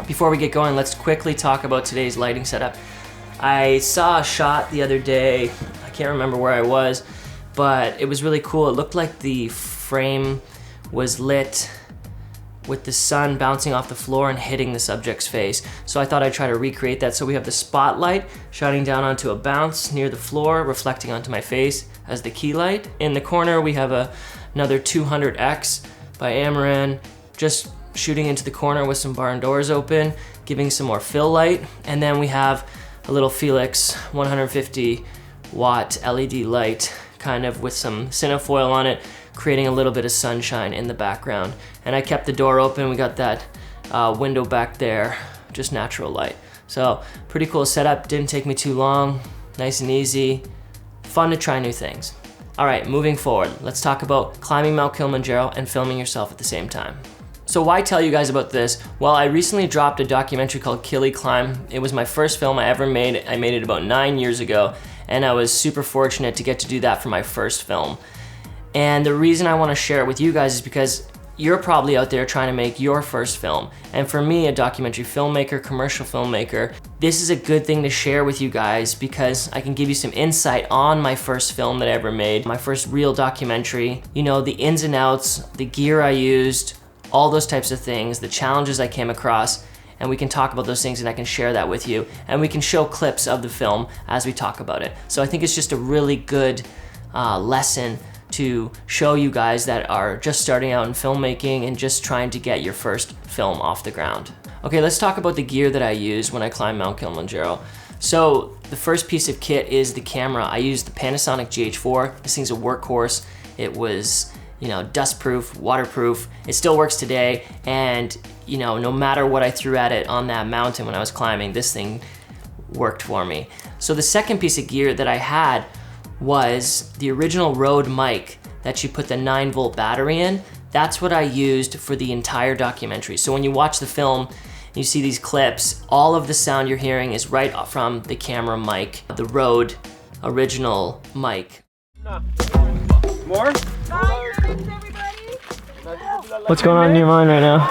Before we get going, let's quickly talk about today's lighting setup. I saw a shot the other day, I can't remember where I was, but it was really cool. It looked like the frame was lit with the sun bouncing off the floor and hitting the subject's face. So I thought I'd try to recreate that. So we have the spotlight shining down onto a bounce near the floor, reflecting onto my face as the key light. In the corner, we have another 200X by Amaran, just shooting into the corner with some barn doors open, giving some more fill light. And then we have a little Felix 150 watt LED light, kind of with some cinefoil on it, creating a little bit of sunshine in the background. And I kept the door open. We got that window back there, just natural light. So pretty cool setup, didn't take me too long, nice and easy, fun to try new things. All right, moving forward, let's talk about climbing Mount Kilimanjaro and filming yourself at the same time. So why tell you guys about this? Well, I recently dropped a documentary called Kili Climb. It was my first film I ever made. I made it about 9 years ago, and I was super fortunate to get to do that for my first film. And the reason I want to share it with you guys is because you're probably out there trying to make your first film. And for me, a documentary filmmaker, commercial filmmaker, this is a good thing to share with you guys because I can give you some insight on my first film that I ever made, my first real documentary, you know, the ins and outs, the gear I used, all those types of things, the challenges I came across, and we can talk about those things and I can share that with you. And we can show clips of the film as we talk about it. So I think it's just a really good lesson to show you guys that are just starting out in filmmaking and just trying to get your first film off the ground. Okay, let's talk about the gear that I use when I climb Mount Kilimanjaro. So the first piece of kit is the camera. I used the Panasonic GH4. This thing's a workhorse. It was, you know, dust-proof, waterproof. It still works today, and you know, no matter what I threw at it on that mountain when I was climbing, this thing worked for me. So the second piece of gear that I had was the original Rode mic that you put the 9-volt battery in. That's what I used for the entire documentary. So when you watch the film, you see these clips, all of the sound you're hearing is right from the camera mic, the Rode original mic. More? What's going on in your mind right now?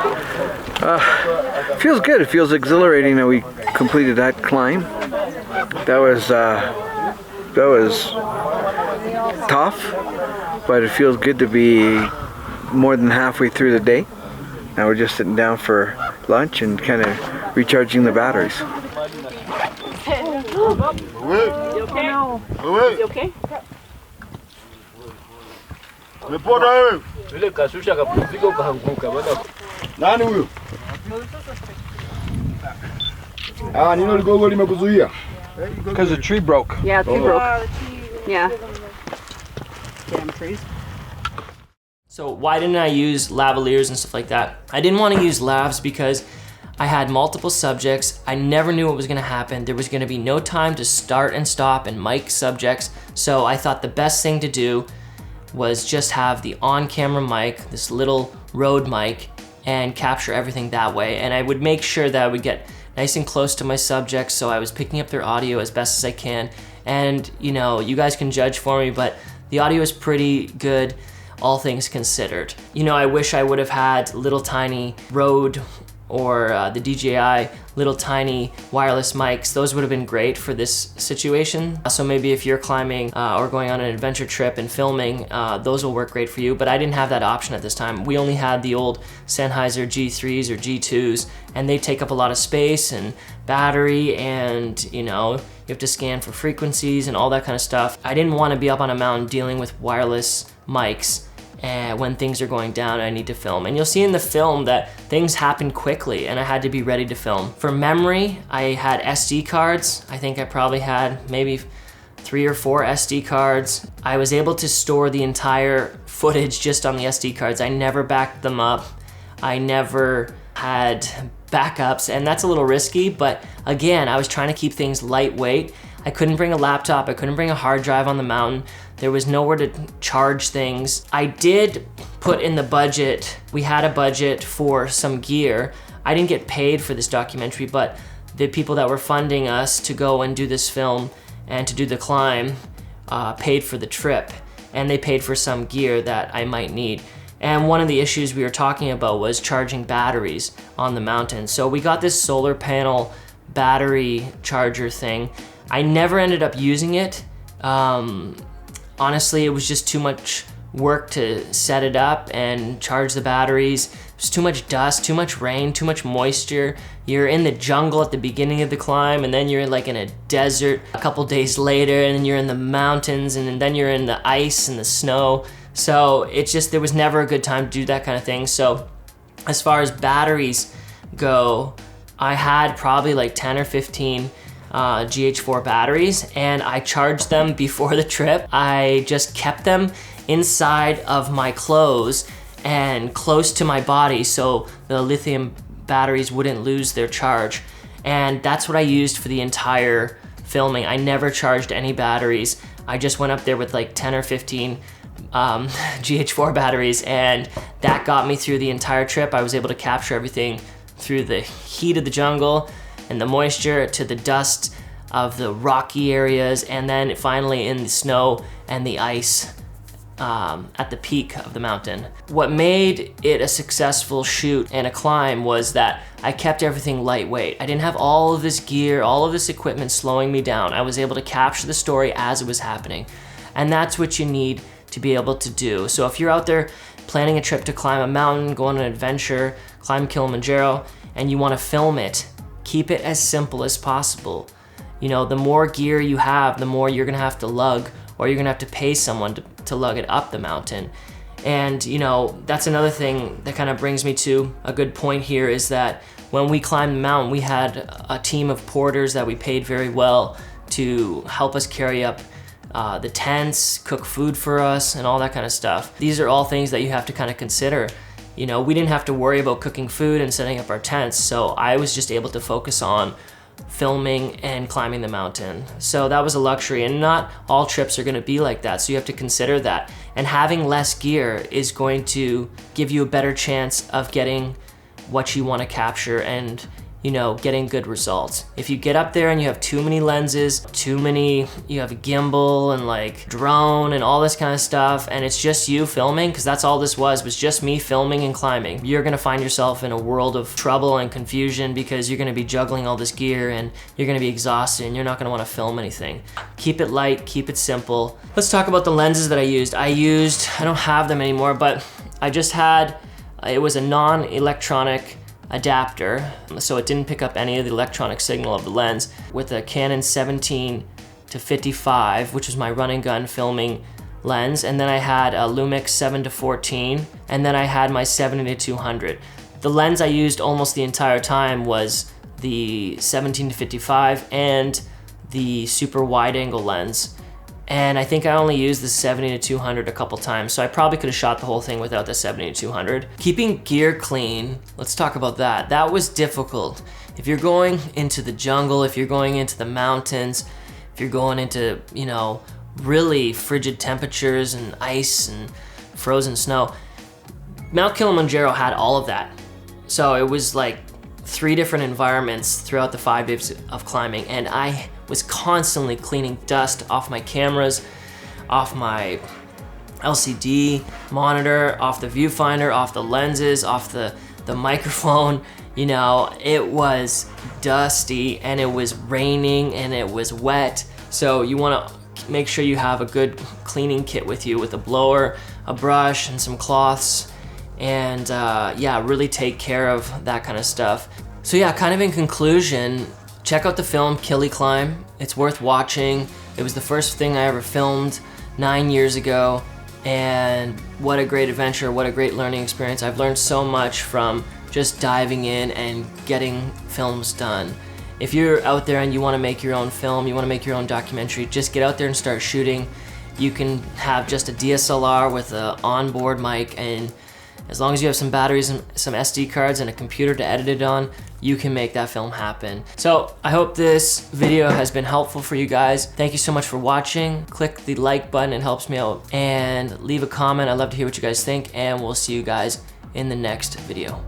Feels good. It feels exhilarating that we completed that climb. That was tough, but it feels good to be more than halfway through the day. Now we're just sitting down for lunch and kind of recharging the batteries. You okay? No. You okay? Because the tree broke. Yeah, the tree broke. Yeah. Damn trees. So why didn't I use lavaliers and stuff like that? I didn't want to use lavs because I had multiple subjects. I never knew what was going to happen. There was going to be no time to start and stop and mic subjects. So I thought the best thing to do was just have the on-camera mic, this little Rode mic, and capture everything that way. And I would make sure that I would get nice and close to my subjects, so I was picking up their audio as best as I can. And you know, you guys can judge for me, but the audio is pretty good, all things considered. You know, I wish I would have had little tiny Rode or the DJI little tiny wireless mics. Those would have been great for this situation. So maybe if you're climbing or going on an adventure trip and filming, those will work great for you, but I didn't have that option at this time. We only had the old Sennheiser G3s or G2s, and they take up a lot of space and battery, and you know, you have to scan for frequencies and all that kind of stuff. I didn't want to be up on a mountain dealing with wireless mics when things are going down and I need to film. And you'll see in the film that things happen quickly and I had to be ready to film. For memory, I had SD cards. I think I probably had maybe 3 or 4 SD cards. I was able to store the entire footage just on the SD cards. I never backed them up. I never had backups, and that's a little risky, but again, I was trying to keep things lightweight. I couldn't bring a laptop, I couldn't bring a hard drive on the mountain. There was nowhere to charge things. I did put in the budget, we had a budget for some gear. I didn't get paid for this documentary, but the people that were funding us to go and do this film and to do the climb paid for the trip, and they paid for some gear that I might need. And one of the issues we were talking about was charging batteries on the mountain. So we got this solar panel battery charger thing. I never ended up using it. Honestly, it was just too much work to set it up and charge the batteries. There's too much dust, too much rain, too much moisture. You're in the jungle at the beginning of the climb, and then you're like in a desert a couple days later, and then you're in the mountains, and then you're in the ice and the snow. So it's just, there was never a good time to do that kind of thing. So as far as batteries go, I had probably like 10 or 15 GH4 batteries, and I charged them before the trip. I just kept them inside of my clothes and close to my body so the lithium batteries wouldn't lose their charge. And that's what I used for the entire filming. I never charged any batteries. I just went up there with like 10 or 15 GH4 batteries, and that got me through the entire trip. I was able to capture everything through the heat of the jungle and the moisture to the dust of the rocky areas, and then finally in the snow and the ice at the peak of the mountain. What made it a successful shoot and a climb was that I kept everything lightweight. I didn't have all of this gear, all of this equipment slowing me down. I was able to capture the story as it was happening. And that's what you need to be able to do. So if you're out there planning a trip to climb a mountain, go on an adventure, climb Kilimanjaro, and you want to film it, keep it as simple as possible. You know, the more gear you have, the more you're gonna have to lug, or you're gonna have to pay someone to lug it up the mountain. And you know, that's another thing that kind of brings me to a good point here, is that when we climbed the mountain, we had a team of porters that we paid very well to help us carry up the tents, cook food for us, and all that kind of stuff. These are all things that you have to kind of consider. You know, we didn't have to worry about cooking food and setting up our tents, so I was just able to focus on filming and climbing the mountain. So that was a luxury, and not all trips are gonna be like that, so you have to consider that. And having less gear is going to give you a better chance of getting what you wanna capture and, you know, getting good results. If you get up there and you have too many lenses, you have a gimbal and like drone and all this kind of stuff, and it's just you filming, because that's all this was just me filming and climbing, you're gonna find yourself in a world of trouble and confusion, because you're gonna be juggling all this gear and you're gonna be exhausted and you're not gonna wanna film anything. Keep it light, keep it simple. Let's talk about the lenses that I used. I don't have them anymore, but I just had, it was a non-electronic adapter, so it didn't pick up any of the electronic signal of the lens, with a Canon 17 to 55, which was my run and gun filming lens, and then I had a Lumix 7 to 14, and then I had my 70 to 200. The lens I used almost the entire time was the 17 to 55 and the super wide angle lens. And I think I only used the 70 to 200 a couple times, so I probably could have shot the whole thing without the 70 to 200. Keeping gear clean, let's talk about that. That was difficult. If you're going into the jungle, if you're going into the mountains, if you're going into, you know, really frigid temperatures and ice and frozen snow, Mount Kilimanjaro had all of that. So it was like 3 different environments throughout the 5 days of climbing, and I was constantly cleaning dust off my cameras, off my LCD monitor, off the viewfinder, off the lenses, off the microphone. You know, it was dusty and it was raining and it was wet. So you wanna make sure you have a good cleaning kit with you, with a blower, a brush, and some cloths. And yeah, really take care of that kind of stuff. So yeah, kind of in conclusion, check out the film Kili Climb. It's worth watching. It was the first thing I ever filmed 9 years ago, and what a great adventure, what a great learning experience. I've learned so much from just diving in and getting films done. If you're out there and you want to make your own film, you want to make your own documentary, just get out there and start shooting. You can have just a DSLR with an onboard mic, and as long as you have some batteries and some SD cards and a computer to edit it on, you can make that film happen. So I hope this video has been helpful for you guys. Thank you so much for watching. Click the like button, it helps me out. And leave a comment, I'd love to hear what you guys think, and we'll see you guys in the next video.